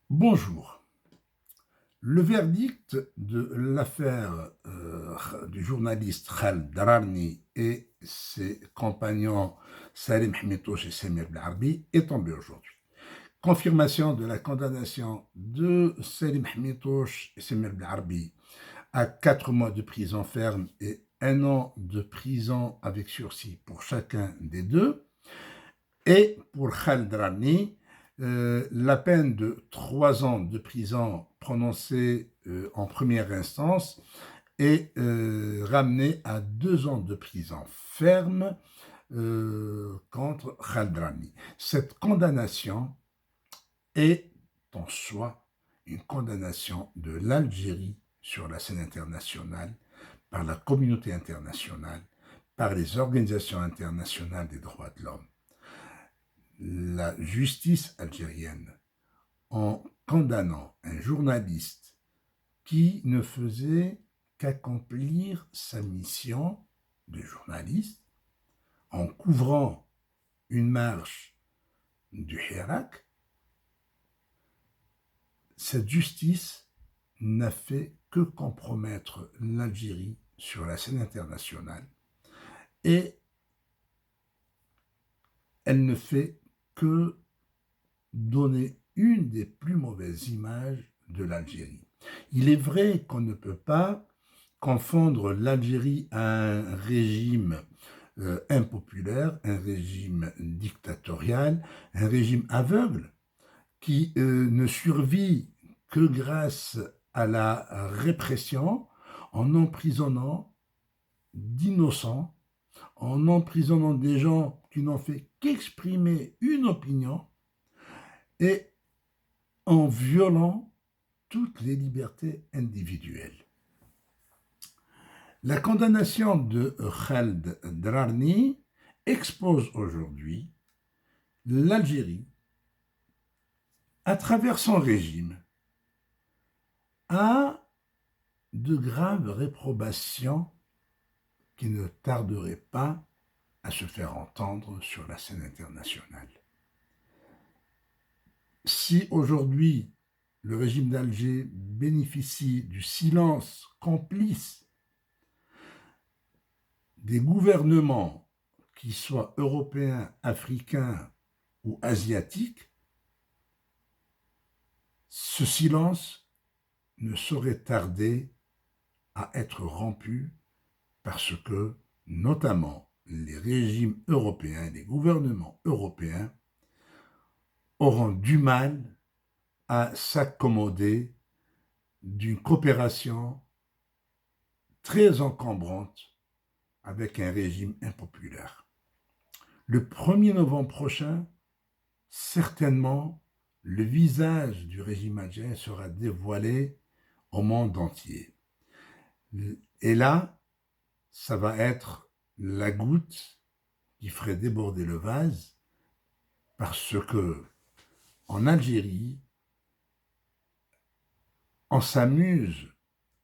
Bonjour. Le verdict de l'affaire du journaliste Khaled Dararni et ses compagnons Salim Hmitouche et Samir Blarbi est tombé aujourd'hui. Confirmation de la condamnation de Salim Hmitouche et Samir Blarbi à 4 mois de prison ferme et 1 an de prison avec sursis pour chacun des deux. Et pour Khaled Dararni, la peine de 3 ans de prison prononcée en première instance est ramenée à 2 ans de prison ferme contre Khaldrani. Cette condamnation est en soi une condamnation de l'Algérie sur la scène internationale, par la communauté internationale, par les organisations internationales des droits de l'homme. La justice algérienne, en condamnant un journaliste qui ne faisait qu'accomplir sa mission de journaliste, en couvrant une marche du Hirak, cette justice n'a fait que compromettre l'Algérie sur la scène internationale et elle ne fait que donner une des plus mauvaises images de l'Algérie. Il est vrai qu'on ne peut pas confondre l'Algérie à un régime impopulaire, un régime dictatorial, un régime aveugle qui ne survit que grâce à la répression, en emprisonnant d'innocents, en emprisonnant des gens qui n'ont fait qu'exprimer une opinion et en violant toutes les libertés individuelles. La condamnation de Khaled Dararni expose aujourd'hui l'Algérie, à travers son régime, à de graves réprobations qui ne tarderaient pas à se faire entendre sur la scène internationale. Si aujourd'hui le régime d'Alger bénéficie du silence complice des gouvernements, qui soient européens, africains ou asiatiques, ce silence ne saurait tarder à être rompu parce que, notamment, les régimes européens, les gouvernements européens auront du mal à s'accommoder d'une coopération très encombrante avec un régime impopulaire. Le 1er novembre prochain, certainement, le visage du régime algérien sera dévoilé au monde entier. Et là, ça va être la goutte qui ferait déborder le vase, parce que en Algérie, on s'amuse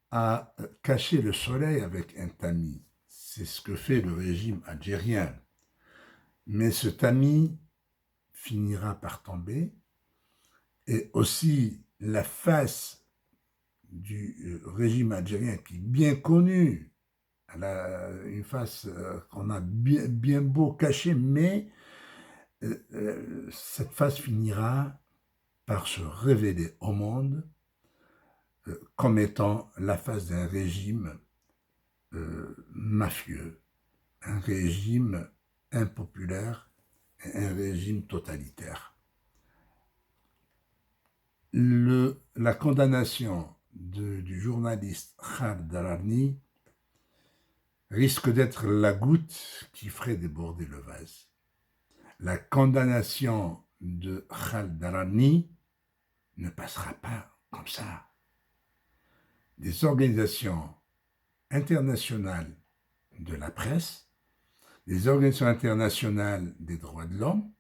à cacher le soleil avec un tamis. C'est ce que fait le régime algérien. Mais ce tamis finira par tomber, et aussi la face du régime algérien, qui est bien connue, elle a une face qu'on a bien beau cacher, mais cette face finira par se révéler au monde comme étant la face d'un régime mafieux, un régime impopulaire, un régime totalitaire. La condamnation du journaliste Khaled Dararni risque d'être la goutte qui ferait déborder le vase. La condamnation de Khaled Dararni ne passera pas comme ça. Des organisations internationales de la presse, des organisations internationales des droits de l'homme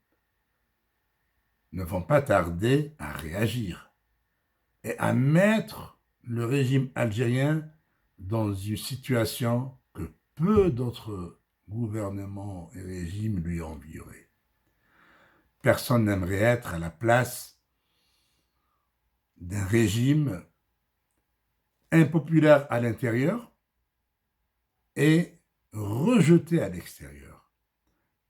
ne vont pas tarder à réagir et à mettre le régime algérien dans une situation que peu d'autres gouvernements et régimes lui envieraient. 'Envieraient. » 'Personne n'aimerait être à la place d'un régime impopulaire à l'intérieur et rejeté à l'extérieur.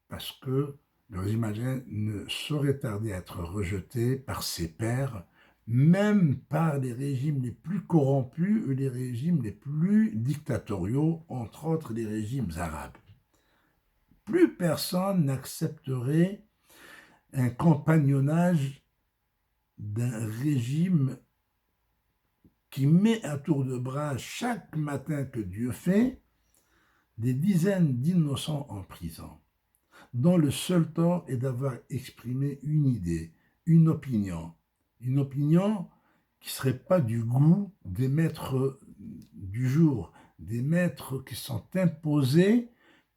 Parce que le régime algérien ne saurait tarder à être rejeté par ses pairs, même par les régimes les plus corrompus et les régimes les plus dictatoriaux, entre autres les régimes arabes. Plus personne n'accepterait un compagnonnage d'un régime qui met à tour de bras chaque matin que Dieu fait des dizaines d'innocents en prison, dont le seul tort est d'avoir exprimé une idée, une opinion qui ne serait pas du goût des maîtres du jour, des maîtres qui sont imposés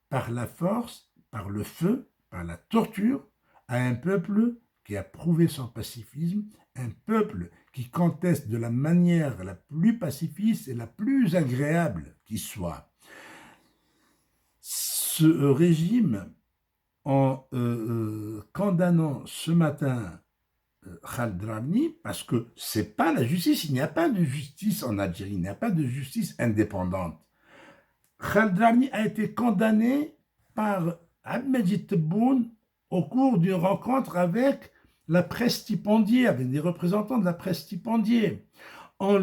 par la force, par le feu, par la torture, à un peuple qui a prouvé son pacifisme, un peuple qui conteste de la manière la plus pacifiste et la plus agréable qui soit. Ce régime, en condamnant ce matin Khaled Drarni, parce que c'est pas la justice, il n'y a pas de justice en Algérie, il n'y a pas de justice indépendante. Khaled Drarni a été condamné par Abdelmajid Tebboune au cours d'une rencontre avec la presse stipendiée, avec des représentants de la presse stipendiée, en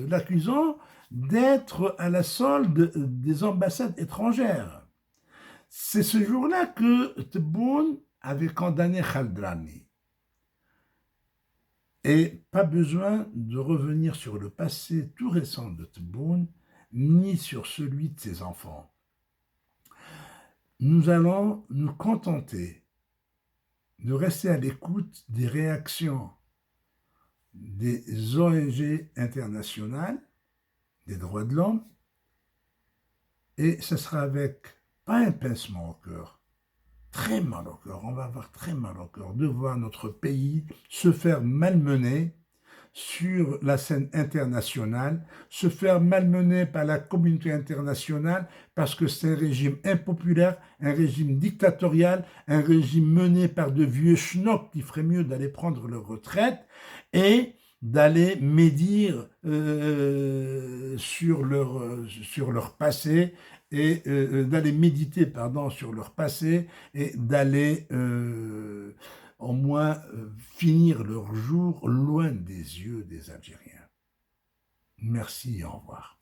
l'accusant d'être à la solde des ambassades étrangères. C'est ce jour-là que Tebboune avait condamné Khaled Drarni. Et pas besoin de revenir sur le passé tout récent de Tebboune, ni sur celui de ses enfants. Nous allons nous contenter de rester à l'écoute des réactions des ONG internationales, des droits de l'homme, et ce sera avec, pas un pincement au cœur, très mal au cœur, on va avoir très mal au cœur de voir notre pays se faire malmener sur la scène internationale, se faire malmener par la communauté internationale parce que c'est un régime impopulaire, un régime dictatorial, un régime mené par de vieux schnocks qui ferait mieux d'aller prendre leur retraite et d'aller médire sur leur passé et d'aller méditer sur leur passé et d'aller au moins finir leur jour loin des yeux des Algériens. Merci et au revoir.